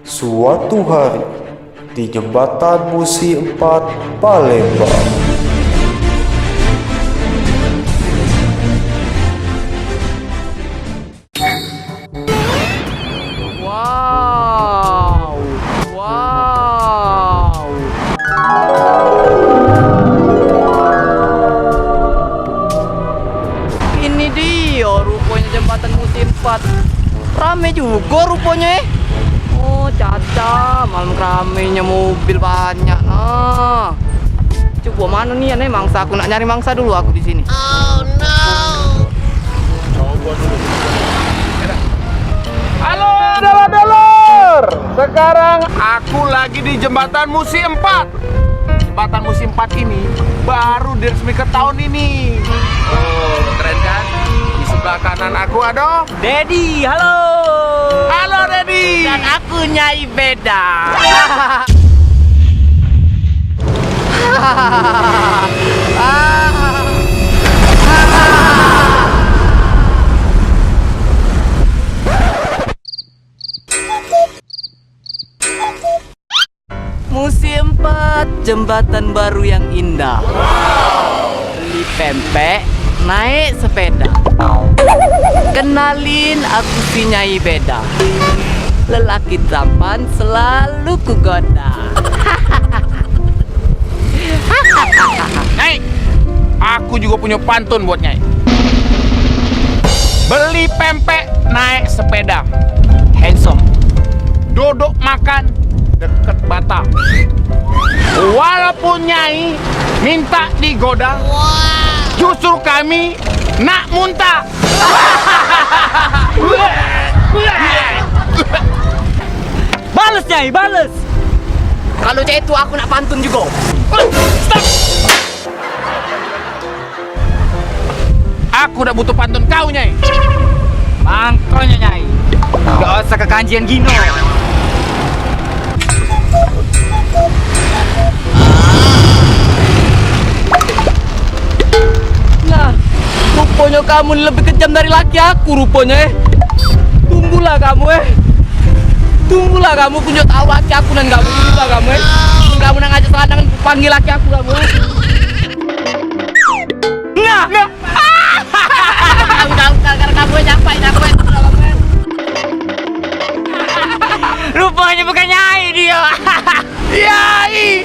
Suatu hari, di jembatan Musi 4 Palembang. Wow, wow. Ini dia rupanya jembatan Musi 4. Rame juga rupanya. Oh, caca, malam ramenya mobil banyak. Nah, coba mana nih aneh mangsa? Aku nak nyari mangsa dulu aku di sini. Oh no. Halo dulur-dulur, sekarang aku lagi di jembatan Musi 4. Jembatan Musi 4 ini baru diresmikan tahun ini. Oh, keren kan? Di sebelah kanan aku ada Dedi, halo. Halo Dedi. Dan aku Nyai Beda. Musi 4, jembatan baru yang indah. Beli pempek, naik sepeda. Kenalin, aku si Nyai Beda. Lelaki tampan selalu kugoda. Nyai, aku juga punya pantun buat Nyai. Beli pempek, naik sepeda. Handsome. Duduk makan deket bata. Walaupun Nyai minta digoda, justru kami nak muntah. Bales Nyai, bales. Kalau cek itu aku nak pantun juga. Stop. Aku udah butuh pantun kau, Nyai. Makanya Nyai, gak usah ke kanjian gino. Nah, rupanya kamu lebih kejam dari laki aku rupanya. Tunggulah kamu Tunggulah kamu, punya tahu laki aku dan gak berubah kamu Kamu nang aja seladang panggil laki aku kamu. Nah. Karena kamu nyampain aku Rupanya bukan Nyai dia. Nyai.